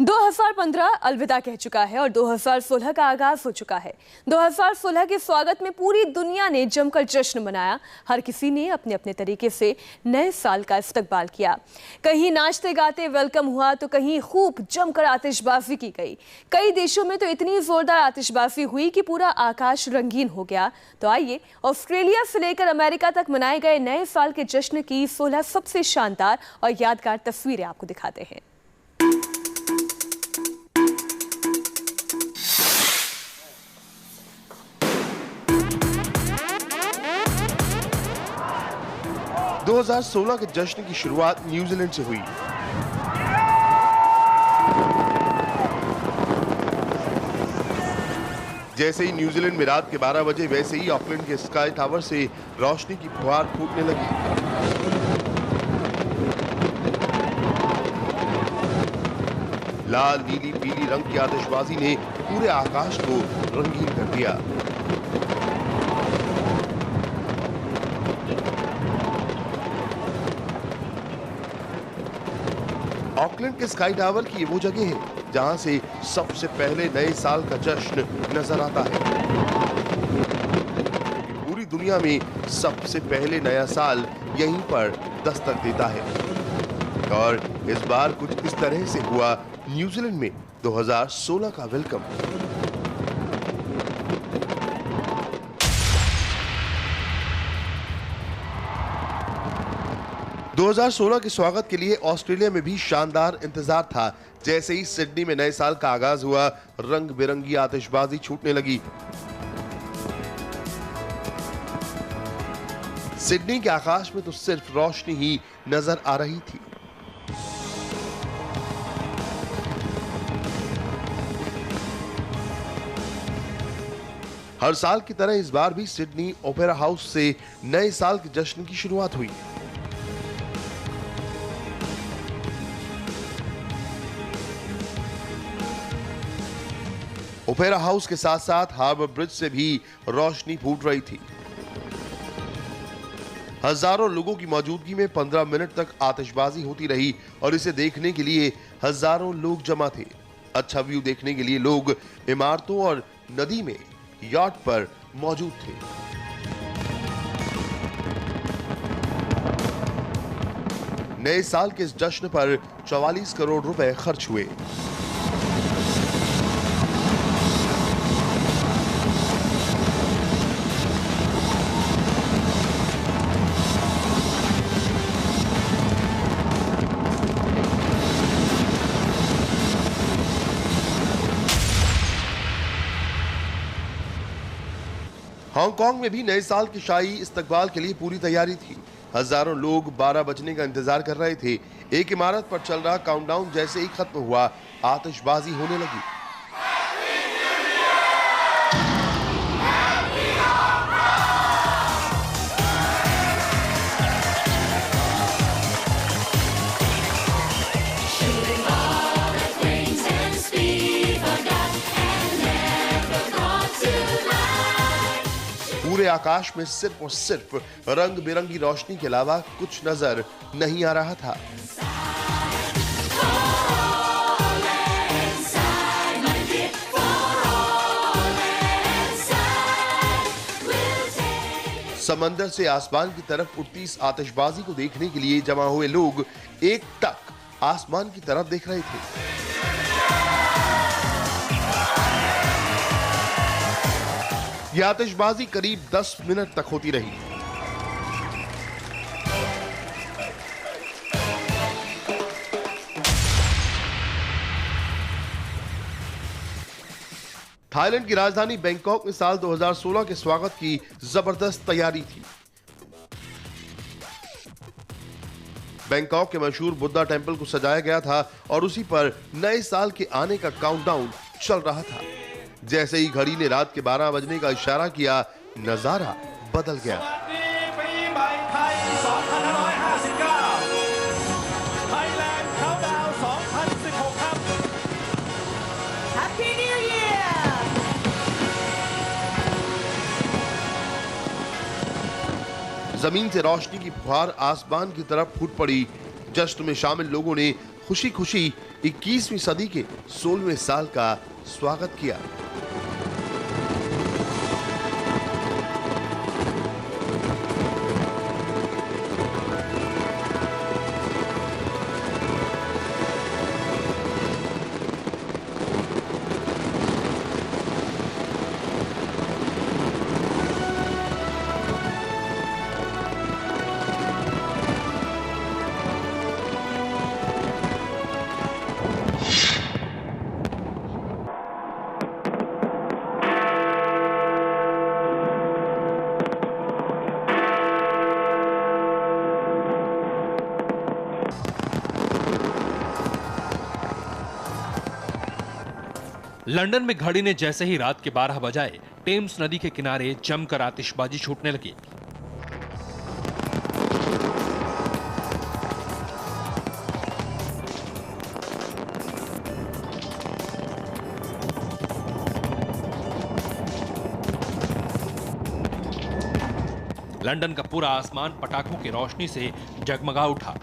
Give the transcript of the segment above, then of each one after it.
2015 अलविदा कह चुका है और 2016 का आगाज हो चुका है। 2016 के स्वागत में पूरी दुनिया ने जमकर जश्न मनाया। हर किसी ने अपने अपने तरीके से नए साल का इस्तकबाल किया। कहीं नाचते गाते वेलकम हुआ तो कहीं खूब जमकर आतिशबाजी की गई। कई देशों में तो इतनी जोरदार आतिशबाजी हुई कि पूरा आकाश रंगीन हो गया। तो आइए ऑस्ट्रेलिया से लेकर अमेरिका तक मनाए गए नए साल के जश्न की 16 सबसे शानदार और यादगार तस्वीरें आपको दिखाते हैं। दो 2016 के जश्न की शुरुआत न्यूजीलैंड से हुई। जैसे ही न्यूजीलैंड में रात के 12 बजे वैसे ही ऑकलैंड के स्काई टावर से रोशनी की फुहार फूटने लगी। लाल नीली पीली रंग की आतिशबाजी ने पूरे आकाश को रंगीन कर दिया। ऑकलैंड के स्काई टावर की वो जगह है जहां से सबसे पहले नए साल का जश्न नजर आता है। पूरी दुनिया में सबसे पहले नया साल यहीं पर दस्तक देता है और इस बार कुछ इस तरह से हुआ न्यूजीलैंड में 2016 का वेलकम। दो 2016 के स्वागत के लिए ऑस्ट्रेलिया में भी शानदार इंतजार था। जैसे ही सिडनी में नए साल का आगाज हुआ, रंग बिरंगी आतिशबाजी छूटने लगी। सिडनी के आकाश में तो सिर्फ रोशनी ही नजर आ रही थी। हर साल की तरह इस बार भी सिडनी ओपेरा हाउस से नए साल के जश्न की शुरुआत हुई। ओपेरा हाउस के साथ साथ हार्बर ब्रिज से भी रोशनी फूट रही थी। हजारों लोगों की मौजूदगी में 15 मिनट तक आतिशबाजी होती रही और इसे देखने के लिए हजारों लोग जमा थे। अच्छा व्यू देखने के लिए लोग इमारतों और नदी में याट पर मौजूद थे। नए साल के इस जश्न पर 44 करोड़ रुपए खर्च हुए। हांगकांग में भी नए साल की शाही इस्तकबाल के लिए पूरी तैयारी थी। हजारों लोग 12 बजने का इंतजार कर रहे थे। एक इमारत पर चल रहा काउंटडाउन जैसे ही खत्म हुआ, आतिशबाजी होने लगी। पूरे आकाश में सिर्फ और सिर्फ रंग बिरंगी रोशनी के अलावा कुछ नजर नहीं आ रहा था। समंदर से आसमान की तरफ उठती इस आतिशबाजी को देखने के लिए जमा हुए लोग एक टक आसमान की तरफ देख रहे थे। यह आतिशबाजी करीब 10 मिनट तक होती रही। थाईलैंड की राजधानी बैंकॉक में साल 2016 के स्वागत की जबरदस्त तैयारी थी। बैंकॉक के मशहूर बुद्धा टेंपल को सजाया गया था और उसी पर नए साल के आने का काउंटडाउन चल रहा था। जैसे ही घड़ी ने रात के 12 बजने का इशारा किया, नजारा बदल गया। जमीन से रोशनी की फुहार आसमान की तरफ फूट पड़ी। जश्न में शामिल लोगों ने खुशी खुशी 21वीं सदी के 16वें साल का स्वागत किया। लंदन में घड़ी ने जैसे ही रात के 12 बजाए, टेम्स नदी के किनारे जमकर आतिशबाजी छूटने लगी। लंदन का पूरा आसमान पटाखों की रोशनी से जगमगा उठा।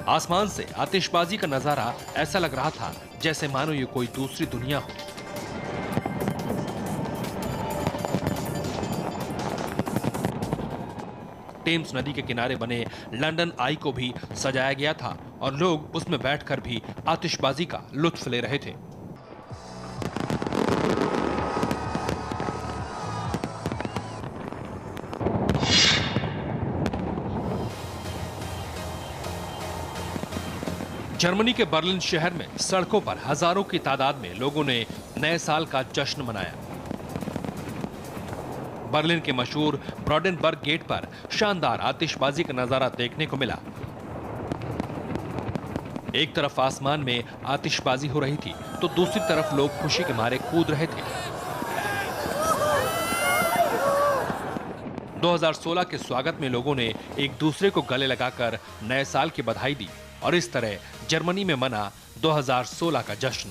आसमान से आतिशबाजी का नजारा ऐसा लग रहा था जैसे मानो ये कोई दूसरी दुनिया हो। टेम्स नदी के किनारे बने लंदन आई को भी सजाया गया था और लोग उसमें बैठकर भी आतिशबाजी का लुत्फ ले रहे थे। जर्मनी के बर्लिन शहर में सड़कों पर हजारों की तादाद में लोगों ने नए साल का जश्न मनाया। बर्लिन के मशहूर ब्रांडेनबर्ग गेट पर शानदार आतिशबाजी का नजारा देखने को मिला। एक तरफ आसमान में आतिशबाजी हो रही थी तो दूसरी तरफ लोग खुशी के मारे कूद रहे थे। 2016 के स्वागत में लोगों ने एक दूसरे को गले लगाकर नए साल की बधाई दी और इस तरह जर्मनी में मना 2016 का जश्न।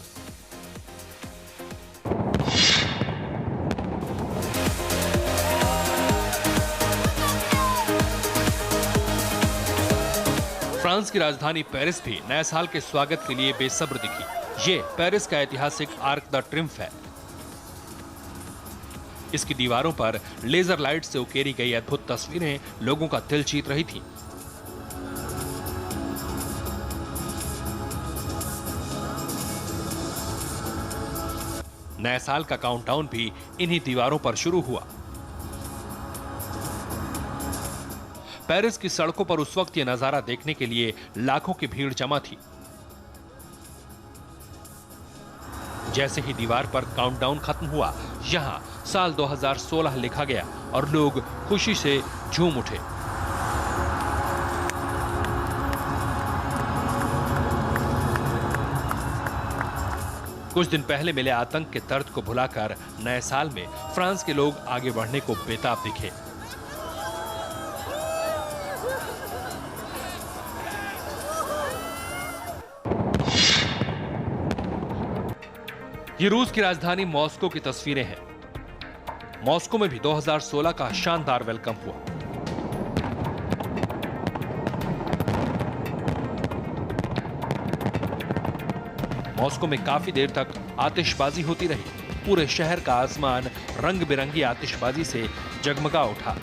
फ्रांस की राजधानी पेरिस भी नए साल के स्वागत के लिए बेसब्र दिखी। ये पेरिस का ऐतिहासिक आर्क द ट्रिम्फ है। इसकी दीवारों पर लेजर लाइट से उकेरी गई अद्भुत तस्वीरें लोगों का दिल जीत रही थी। नए साल का काउंटडाउन भी इन्हीं दीवारों पर शुरू हुआ। पेरिस की सड़कों पर उस वक्त यह नजारा देखने के लिए लाखों की भीड़ जमा थी। जैसे ही दीवार पर काउंटडाउन खत्म हुआ, यहां साल 2016 लिखा गया और लोग खुशी से झूम उठे। कुछ दिन पहले मिले आतंक के दर्द को भुलाकर नए साल में फ्रांस के लोग आगे बढ़ने को बेताब दिखे। ये रूस की राजधानी मॉस्को की तस्वीरें हैं। मॉस्को में भी 2016 का शानदार वेलकम हुआ। मॉस्को में काफी देर तक आतिशबाजी होती रही। पूरे शहर का आसमान रंग बिरंगी आतिशबाजी से जगमगा उठा।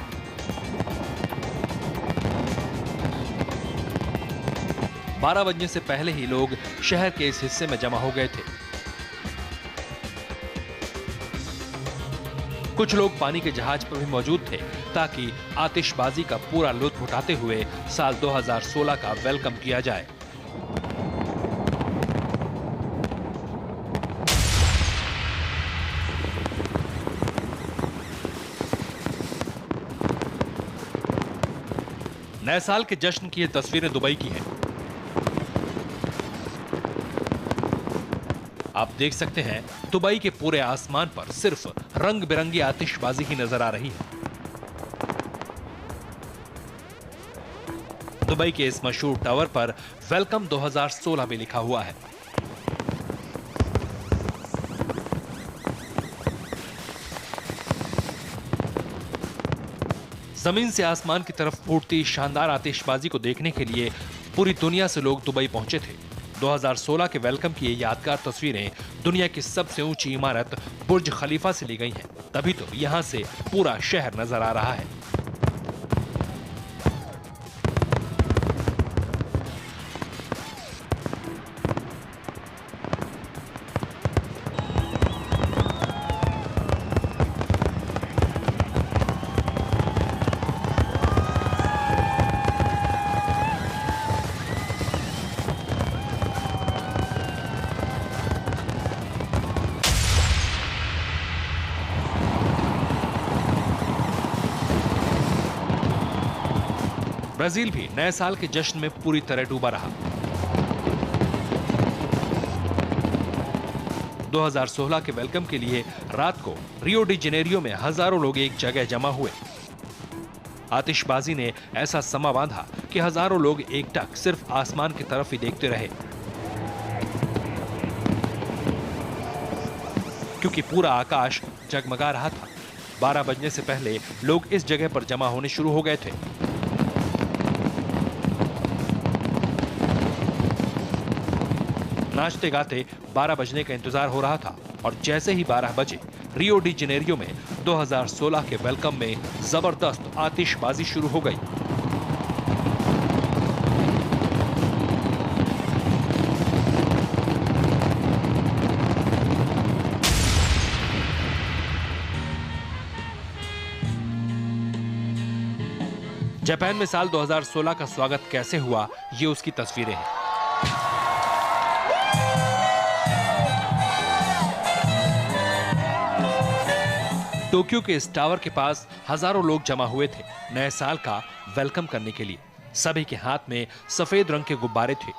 बारह बजने से पहले ही लोग शहर के इस हिस्से में जमा हो गए थे। कुछ लोग पानी के जहाज पर भी मौजूद थे ताकि आतिशबाजी का पूरा लुत्फ उठाते हुए साल 2016 का वेलकम किया जाए। नए साल के जश्न की ये तस्वीरें दुबई की हैं। आप देख सकते हैं दुबई के पूरे आसमान पर सिर्फ रंग बिरंगी आतिशबाजी ही नजर आ रही है। दुबई के इस मशहूर टावर पर वेलकम 2016 भी लिखा हुआ है। जमीन से आसमान की तरफ फूटती शानदार आतिशबाजी को देखने के लिए पूरी दुनिया से लोग दुबई पहुंचे थे। 2016 के वेलकम की ये यादगार तस्वीरें दुनिया की सबसे ऊंची इमारत बुर्ज खलीफा से ली गई हैं। तभी तो यहां से पूरा शहर नजर आ रहा है। ब्राजील भी नए साल के जश्न में पूरी तरह डूबा रहा। 2016 के वेलकम के लिए रात को रियो डी जेनेरियो में हजारों लोग एक जगह जमा हुए। आतिशबाजी ने ऐसा समा बांधा कि हजारों लोग एकटक सिर्फ आसमान की तरफ ही देखते रहे, क्योंकि पूरा आकाश जगमगा रहा था। 12 बजने से पहले लोग इस जगह पर जमा होने शुरू हो गए थे। नाचते गाते 12 बजने का इंतजार हो रहा था और जैसे ही 12 बजे रियो डी जेनेरियो में 2016 के वेलकम में जबरदस्त आतिशबाजी शुरू हो गई। जापान में साल 2016 का स्वागत कैसे हुआ, ये उसकी तस्वीरें हैं। टोक्यो के इस टावर के पास हजारों लोग जमा हुए थे नए साल का वेलकम करने के लिए। सभी के हाथ में सफेद रंग के गुब्बारे थे।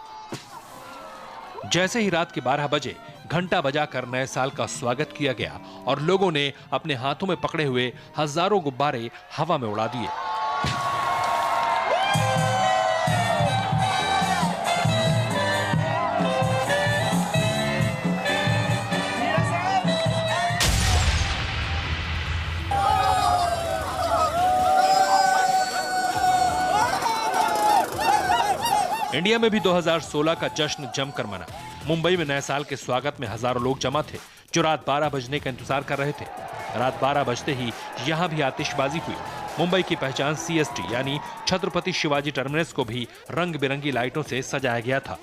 जैसे ही रात के 12 बजे घंटा बजाकर नए साल का स्वागत किया गया और लोगों ने अपने हाथों में पकड़े हुए हजारों गुब्बारे हवा में उड़ा दिए। इंडिया में भी 2016 का जश्न जमकर मना। मुंबई में नए साल के स्वागत में हजारों लोग जमा थे जो रात 12 बजने का इंतजार कर रहे थे। रात 12 बजते ही यहां भी आतिशबाजी हुई। मुंबई की पहचान CST यानी छत्रपति शिवाजी टर्मिनस को भी रंग बिरंगी लाइटों से सजाया गया था।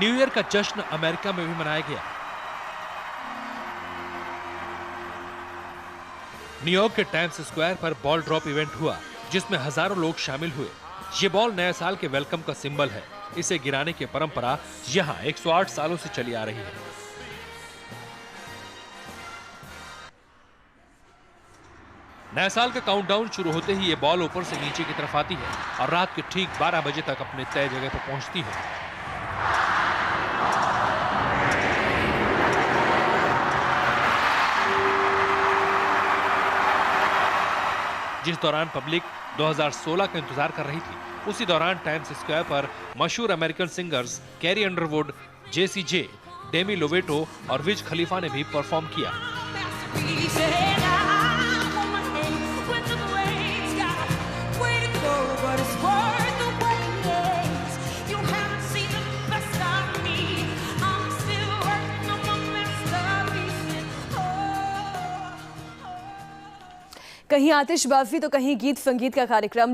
न्यू ईयर का जश्न अमेरिका में भी मनाया गया। न्यूयॉर्क के टाइम्स स्क्वायर पर बॉल ड्रॉप इवेंट हुआ जिसमें हजारों लोग शामिल हुए। ये बॉल नए साल के वेलकम का सिंबल है। इसे गिराने की परंपरा यहां 108 सालों से चली आ रही है। नए साल का काउंटडाउन शुरू होते ही ये बॉल ऊपर से नीचे की तरफ आती है और रात के ठीक 12 बजे तक अपने तय जगह पर पहुंचती है। जिस दौरान पब्लिक 2016 का इंतजार कर रही थी, उसी दौरान टाइम्स स्क्वायर पर मशहूर अमेरिकन सिंगर्स कैरी अंडरवुड, जेसी जे, डेमी लोवेटो और विज खलीफा ने भी परफॉर्म किया। कहीं आतिशबाजी तो कहीं गीत संगीत का कार्यक्रम।